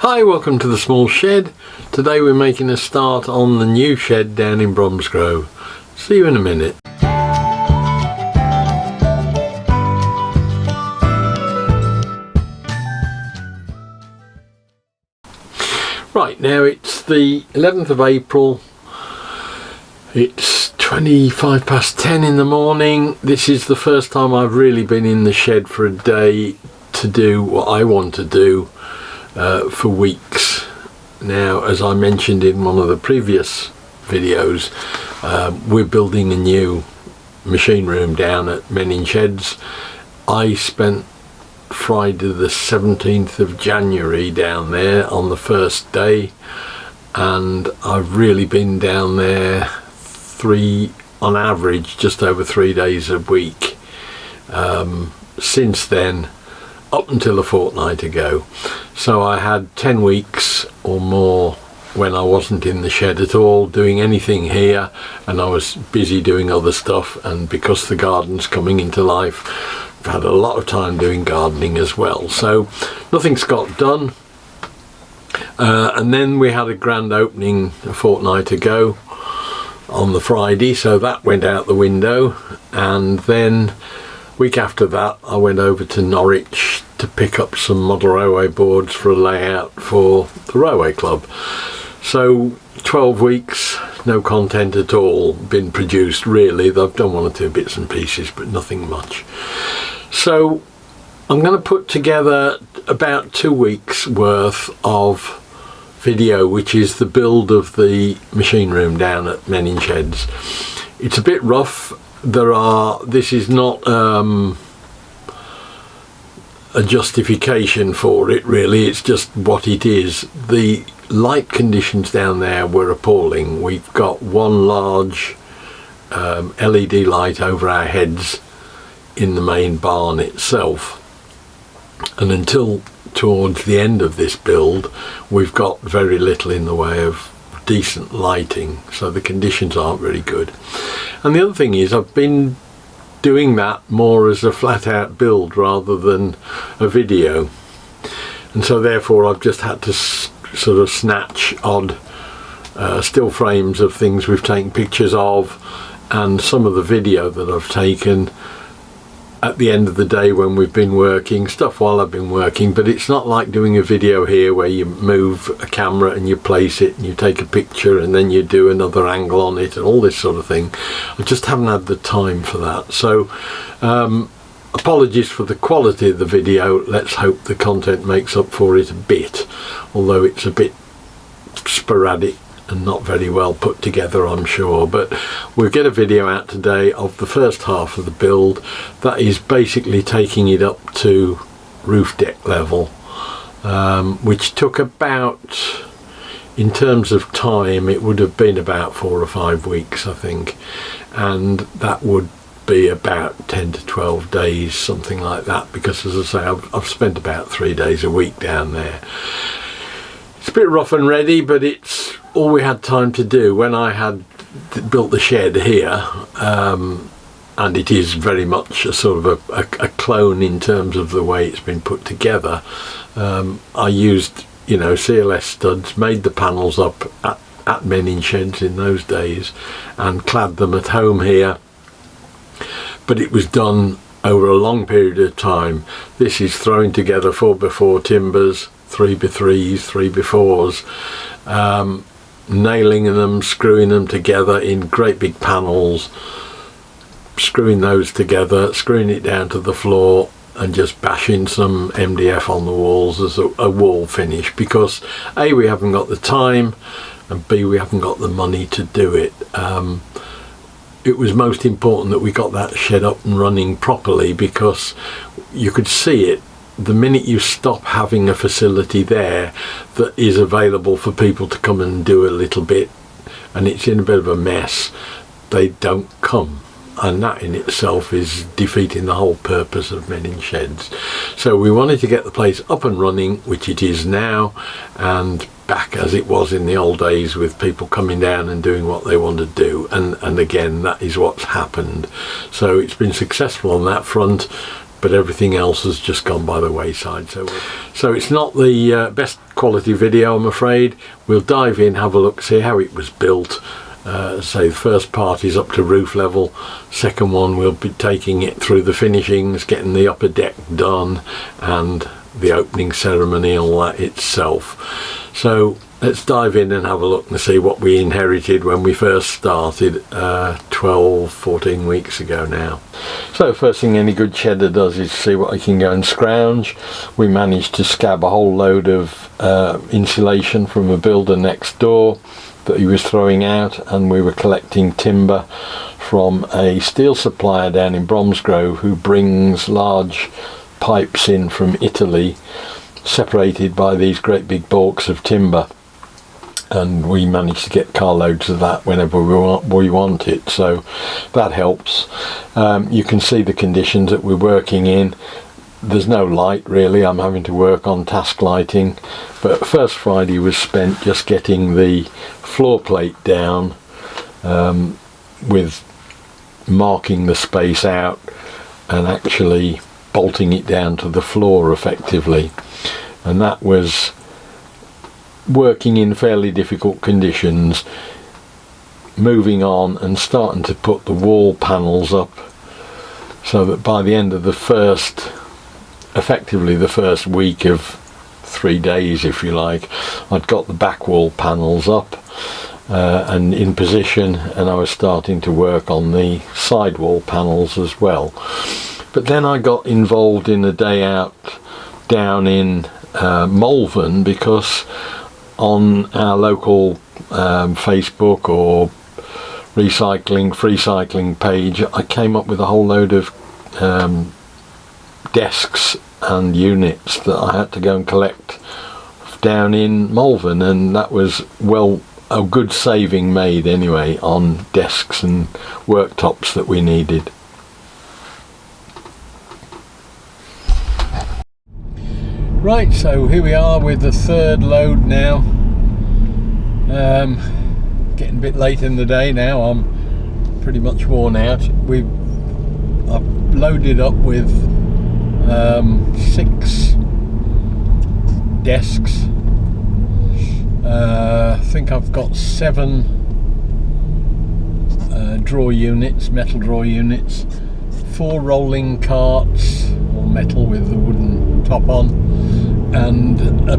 Hi, welcome to the small shed. Today we're making a start on the new shed down in Bromsgrove. See you in a minute. Right, now it's the 11th of April. It's 25 past 10 in the morning. This is the first time I've really been in the shed for a day to do what I want to do for weeks. Now, as I mentioned in one of the previous videos, we're building a new machine room down at Menin Sheds. I spent Friday the 17th of January down there on the first day, and I've really been down there on average just over 3 days a week since then, up until a fortnight ago. So I had 10 weeks or more when I wasn't in the shed at all doing anything here, and I was busy doing other stuff, and because the garden's coming into life, I've had a lot of time doing gardening as well, so nothing's got done. And then we had a grand opening a fortnight ago on the Friday, so that went out the window. And then week after that I went over to Norwich to pick up some model railway boards for a layout for the railway club. So 12 weeks, no content at all been produced really. I've done one or two bits and pieces, but nothing much. So I'm going to put together about 2 weeks worth of video, which is the build of the machine room down at Menin Sheds. It's a bit rough. This is not a justification for it really, it's just what it is. The light conditions down there were appalling. We've got one large LED light over our heads in the main barn itself, and until towards the end of this build we've got very little in the way of decent lighting, so the conditions aren't very good. And the other thing is, I've been doing that more as a flat out build rather than a video, and so therefore I've just had to sort of snatch odd still frames of things we've taken pictures of, and some of the video that I've taken at the end of the day when we've been working, stuff while I've been working. But it's not like doing a video here where you move a camera and you place it and you take a picture and then you do another angle on it and all this sort of thing. I just haven't had the time for that. So apologies for the quality of the video. Let's hope the content makes up for it a bit, although it's a bit sporadic and not very well put together, I'm sure. But we'll get a video out today of the first half of the build. That is basically taking it up to roof deck level, which took about, in terms of time, it would have been about 4 or 5 weeks, I think, and that would be about 10 to 12 days, something like that, because as I say, I've spent about 3 days a week down there. It's a bit rough and ready, but it's all we had time to do. When I had built the shed here, and it is very much a sort of a clone in terms of the way it's been put together, I used, CLS studs, made the panels up at Menin Sheds in those days and clad them at home here, but it was done over a long period of time. This is throwing together 4x4 timbers, 3x3s, 3x4s, nailing them, screwing them together in great big panels, screwing those together, screwing it down to the floor, and just bashing some MDF on the walls as a wall finish, because A, we haven't got the time, and B, we haven't got the money to do it. It was most important that we got that shed up and running properly, because you could see it the minute you stop having a facility there that is available for people to come and do a little bit, and it's in a bit of a mess, they don't come, and that in itself is defeating the whole purpose of Menin Sheds. So we wanted to get the place up and running, which it is now, and back as it was in the old days, with people coming down and doing what they want to do, and again, that is what's happened. So it's been successful on that front. but everything else has just gone by the wayside. So it's not the best quality video, I'm afraid. We'll dive in, have a look, see how it was built. Say the first part is up to roof level, second one we'll be taking it through the finishings, getting the upper deck done and the opening ceremony, all that itself. So let's dive in and have a look and see what we inherited when we first started 12-14 weeks ago now. So first thing any good shedder does is see what I can go and scrounge. We managed to scab a whole load of insulation from a builder next door that he was throwing out, and we were collecting timber from a steel supplier down in Bromsgrove who brings large pipes in from Italy separated by these great big balks of timber, and we managed to get carloads of that whenever we want it, so that helps. You can see the conditions that we're working in. There's no light really, I'm having to work on task lighting, but first Friday was spent just getting the floor plate down, with marking the space out and actually bolting it down to the floor effectively, and that was working in fairly difficult conditions, moving on and starting to put the wall panels up, so that by the end of effectively the first week of 3 days, if you like, I'd got the back wall panels up and in position, and I was starting to work on the side wall panels as well. But then I got involved in a day out down in Malvern, because on our local Facebook or free cycling page, I came up with a whole load of desks and units that I had to go and collect down in Malvern, and that was a good saving made anyway on desks and worktops that we needed. Right, so here we are with the third load now. Getting a bit late in the day now, I'm pretty much worn out. I've loaded up with 6 desks. I think I've got 7 drawer units, metal drawer units, 4 rolling carts, all metal with the wooden top on, and a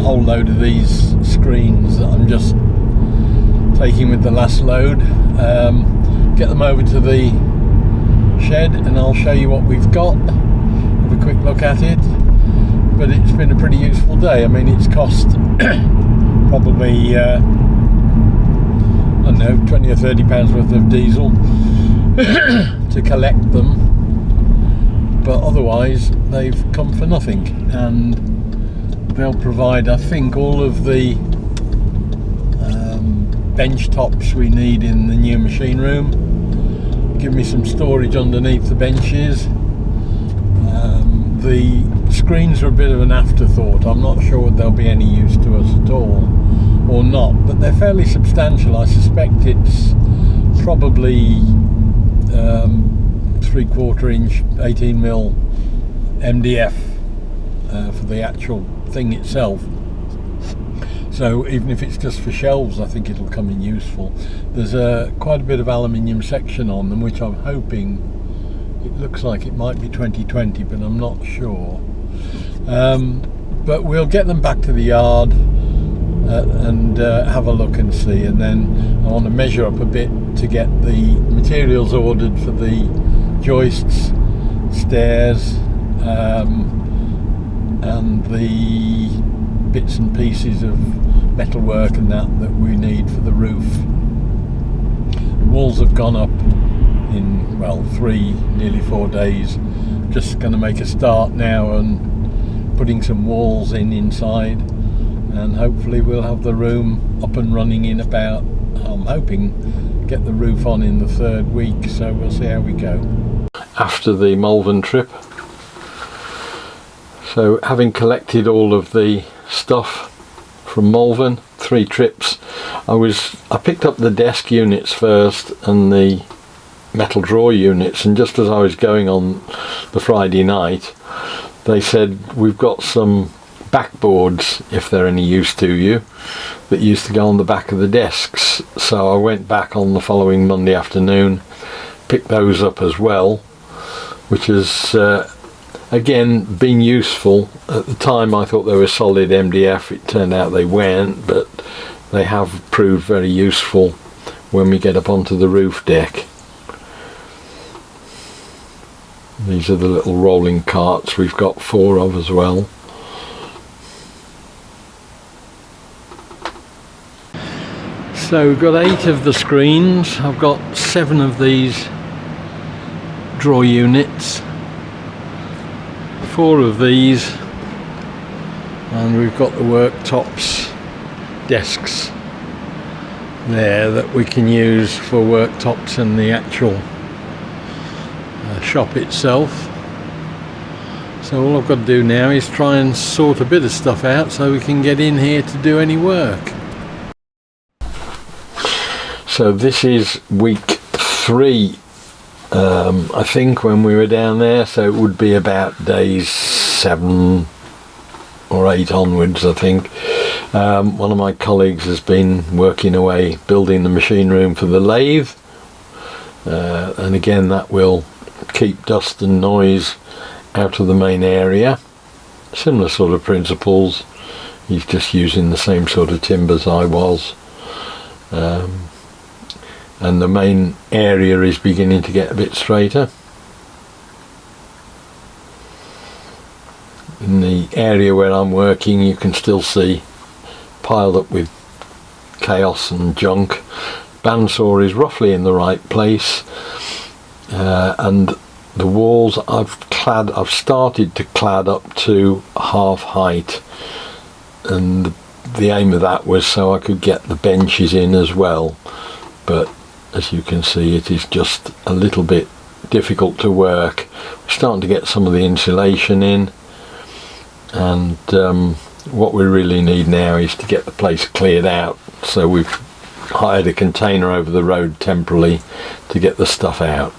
whole load of these screens that I'm just taking with the last load. Get them over to the shed and I'll show you what we've got. Have a quick look at it. But it's been a pretty useful day. I mean, it's cost probably I don't know, 20 or 30 pounds worth of diesel to collect them, but otherwise they've come for nothing, and they'll provide, I think, all of the bench tops we need in the new machine room. Give me some storage underneath the benches. The screens are a bit of an afterthought. I'm not sure they'll be any use to us at all or not, but they're fairly substantial. I suspect it's probably 3/4 inch 18mm MDF for the actual thing itself. So even if it's just for shelves, I think it'll come in useful. There's quite a bit of aluminium section on them, which I'm hoping, it looks like it might be 2020, but I'm not sure. But we'll get them back to the yard and have a look and see, and then I want to measure up a bit to get the materials ordered for the joists, stairs, and the bits and pieces of metalwork and that we need for the roof. The walls have gone up in, well, 3, nearly 4 days. Just going to make a start now and putting some walls inside, and hopefully we'll have the room up and running in about, I'm hoping, get the roof on in the 3rd week, so we'll see how we go. After the Malvern trip, so having collected all of the stuff from Malvern, 3 trips, I picked up the desk units first and the metal drawer units, and just as I was going on the Friday night, they said, we've got some backboards, if they're any use to you, that used to go on the back of the desks. So I went back on the following Monday afternoon, picked those up as well, which has again been useful. At the time I thought they were solid MDF, it turned out they weren't, but they have proved very useful when we get up onto the roof deck. These are the little rolling carts we've got 4 of as well. So we've got 8 of the screens. I've got 7 of these drawer units, 4 of these, and we've got the worktops desks there that we can use for worktops and the actual shop itself. So all I've got to do now is try and sort a bit of stuff out so we can get in here to do any work. So this is week 3, I think, when we were down there, so it would be about days 7 or 8 onwards, I think. One of my colleagues has been working away building the machine room for the lathe, and again that will keep dust and noise out of the main area. Similar sort of principles. He's just using the same sort of timbers I was. And the main area is beginning to get a bit straighter. In the area where I'm working, you can still see piled up with chaos and junk. Bandsaw is roughly in the right place, and the walls I've started to clad up to half height, and the aim of that was so I could get the benches in as well, but as you can see, it is just a little bit difficult to work. We're starting to get some of the insulation in, and what we really need now is to get the place cleared out. So we've hired a container over the road temporarily to get the stuff out.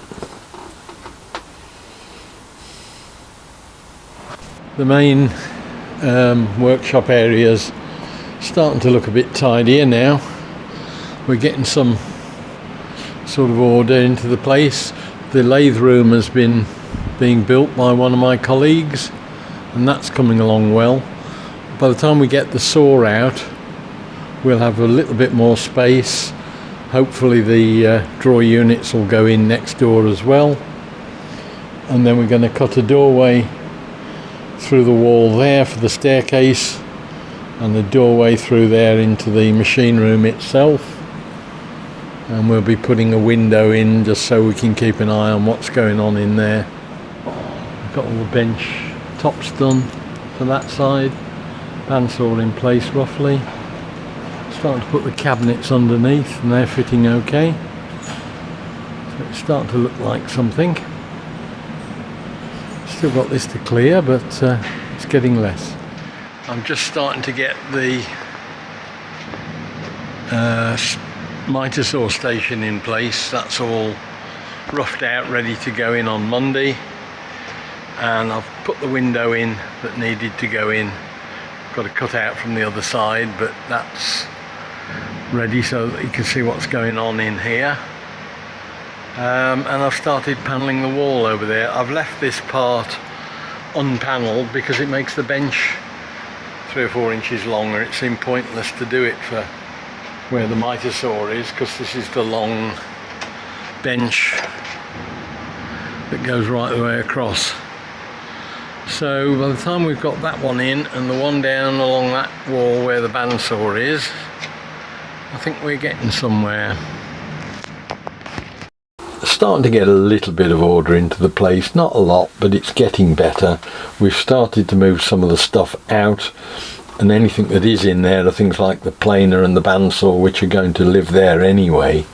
The main workshop area's starting to look a bit tidier now. We're getting some sort of order into the place. The lathe room has been being built by one of my colleagues, and that's coming along well. By the time we get the saw out, we'll have a little bit more space. Hopefully the drawer units will go in next door as well, and then we're going to cut a doorway through the wall there for the staircase, and the doorway through there into the machine room itself. And we'll be putting a window in just so we can keep an eye on what's going on in there. We've got all the bench tops done for that side, bandsaw in place roughly. Starting to put the cabinets underneath, and they're fitting okay. So it's starting to look like something. Still got this to clear, but it's getting less. I'm just starting to get the miter saw station in place. That's all roughed out, ready to go in on Monday, and I've put the window in that needed to go in. Got a cut out from the other side, but that's ready so that you can see what's going on in here. And I've started paneling the wall over there. I've left this part unpanelled because it makes the bench 3 or 4 inches longer. It seemed pointless to do it for where the miter saw is, because this is the long bench that goes right the way across. So by the time we've got that one in and the one down along that wall where the bandsaw is, I think we're getting somewhere. Starting to get a little bit of order into the place, not a lot, but it's getting better. We've started to move some of the stuff out, and anything that is in there are things like the planer and the bandsaw, which are going to live there anyway,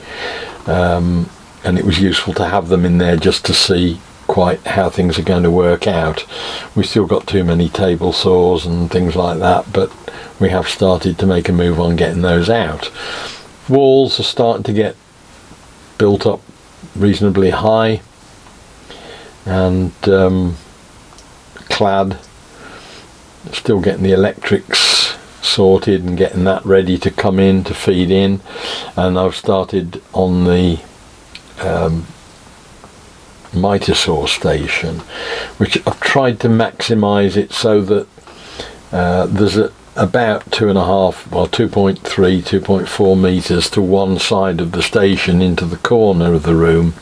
and it was useful to have them in there just to see quite how things are going to work out. We've still got too many table saws and things like that, but we have started to make a move on getting those out. Walls are starting to get built up reasonably high and clad. Still getting the electrics sorted and getting that ready to come in to feed in, and I've started on the Mitosaur station, which I've tried to maximise it so that there's about 2.3, 2.4 metres to one side of the station into the corner of the room,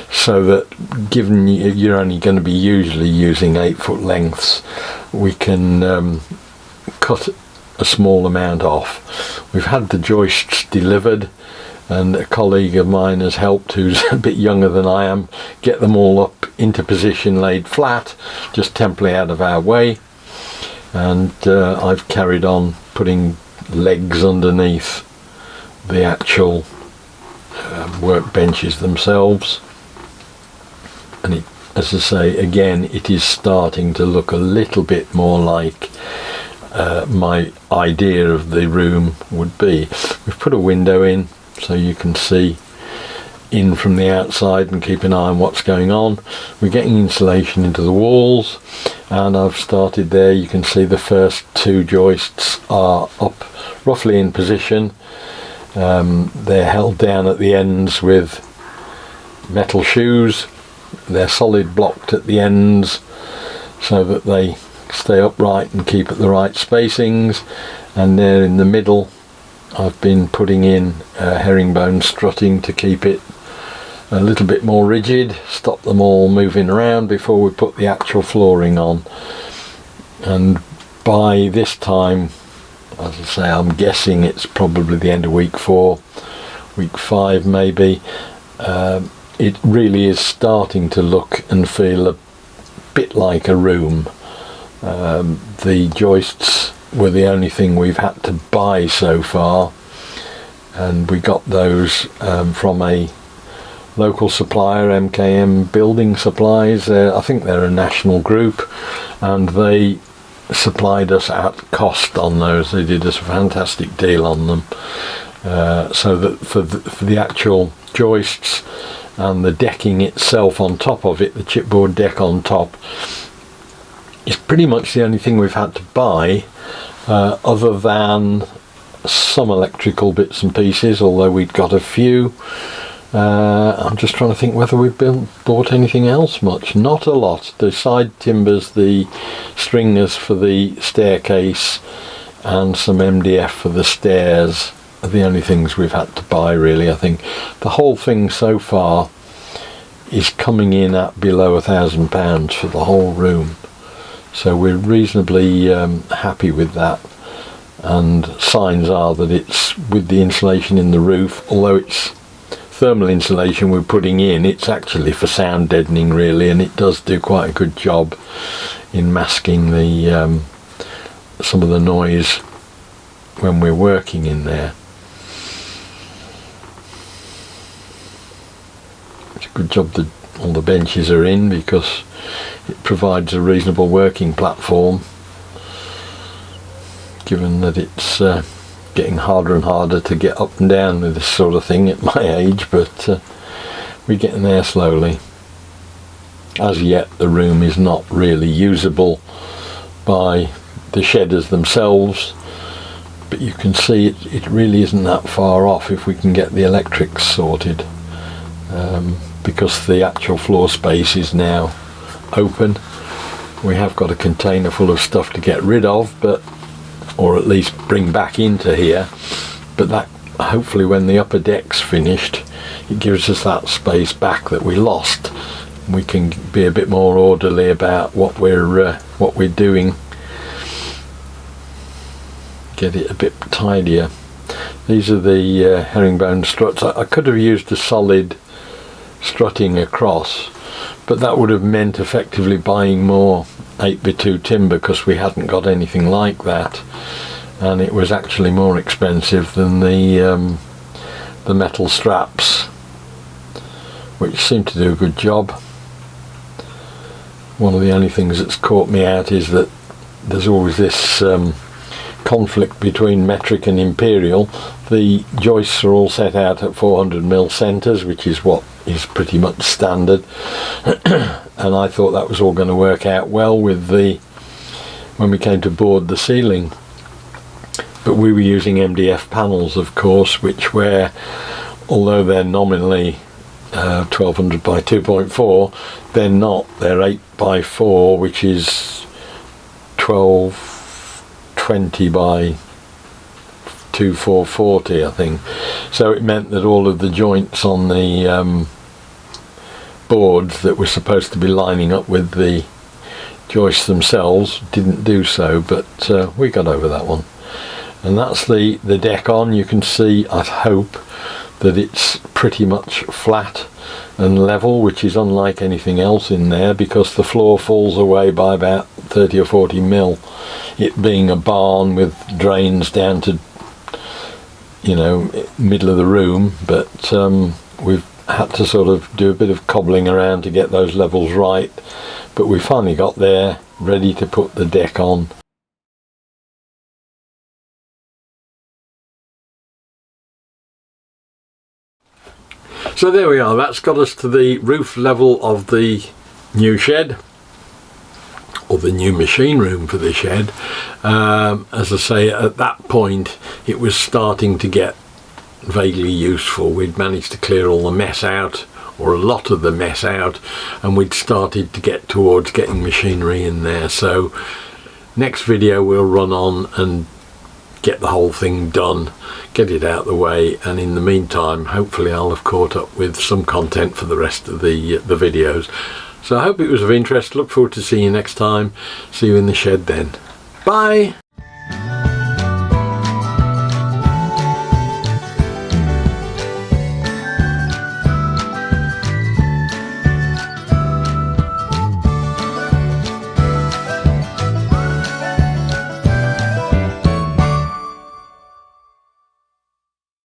so that given you're only going to be usually using 8-foot lengths, we can cut a small amount off. We've had the joists delivered, and a colleague of mine has helped, who's a bit younger than I am, get them all up into position, laid flat, just temporarily out of our way. And I've carried on putting legs underneath the actual workbenches themselves. And it, as I say, again, it is starting to look a little bit more like my idea of the room would be. We've put a window in so you can see in from the outside and keep an eye on what's going on. We're getting insulation into the walls, and I've started there. You can see the first two joists are up roughly in position. They're held down at the ends with metal shoes. They're solid blocked at the ends so that they stay upright and keep at the right spacings, and there in the middle I've been putting in herringbone strutting to keep it a little bit more rigid, stop them all moving around before we put the actual flooring on. And by this time, as I say, I'm guessing it's probably the end of week 4, week 5 maybe, it really is starting to look and feel a bit like a room. The joists were the only thing we've had to buy so far, and we got those from a local supplier, MKM Building Supplies. I think they're a national group, and they supplied us at cost on those. They did us a fantastic deal on them, so that for the actual joists and the decking itself on top of it, the chipboard deck on top, is pretty much the only thing we've had to buy, other than some electrical bits and pieces, although we'd got a few. I'm just trying to think whether we've bought anything else much. Not a lot. The side timbers, the stringers for the staircase, and some MDF for the stairs are the only things we've had to buy, really. I think the whole thing so far is coming in at below £1,000 for the whole room, so we're reasonably happy with that. And signs are that it's with the insulation in the roof, although it's thermal insulation we're putting in, it's actually for sound deadening really, and it does do quite a good job in masking the some of the noise when we're working in there. It's a good job that all the benches are in, because it provides a reasonable working platform, given that it's getting harder and harder to get up and down with this sort of thing at my age, but we're getting there slowly. As yet the room is not really usable by the shedders themselves, but you can see it really isn't that far off if we can get the electrics sorted, because the actual floor space is now open. We have got a container full of stuff to get rid of, but or at least bring back into here, but that hopefully when the upper deck's finished, it gives us that space back that we lost. We can be a bit more orderly about what we're doing, get it a bit tidier. These are the herringbone struts. I could have used a solid strutting across, but that would have meant effectively buying more 8x2 timber, because we hadn't got anything like that, and it was actually more expensive than the metal straps, which seem to do a good job. One of the only things that's caught me out is that there's always this conflict between metric and imperial. The joists are all set out at 400mm centres, which is what is pretty much standard. And I thought that was all going to work out well with when we came to board the ceiling. But we were using MDF panels, of course, which although they're nominally 1200 by 2.4, they're not. They're 8 by 4, which is 1220 by 2440, I think. So it meant that all of the joints on the boards that were supposed to be lining up with the joists themselves didn't do so, but we got over that one. And that's the deck on. You can see, I hope, that it's pretty much flat and level, which is unlike anything else in there, because the floor falls away by about 30 or 40 mil, it being a barn with drains down to, you know, middle of the room. But we've had to sort of do a bit of cobbling around to get those levels right, but we finally got there, ready to put the deck on. So there we are, that's got us to the roof level of the new shed, or the new machine room for the shed. As I say, at that point it was starting to get vaguely useful. We'd managed to clear all the mess out, or a lot of the mess out, and we'd started to get towards getting machinery in there. So next video we'll run on and get the whole thing done, get it out the way, and in the meantime hopefully I'll have caught up with some content for the rest of the videos. So I hope it was of interest. Look forward to seeing you next time. See you in the shed then. Bye.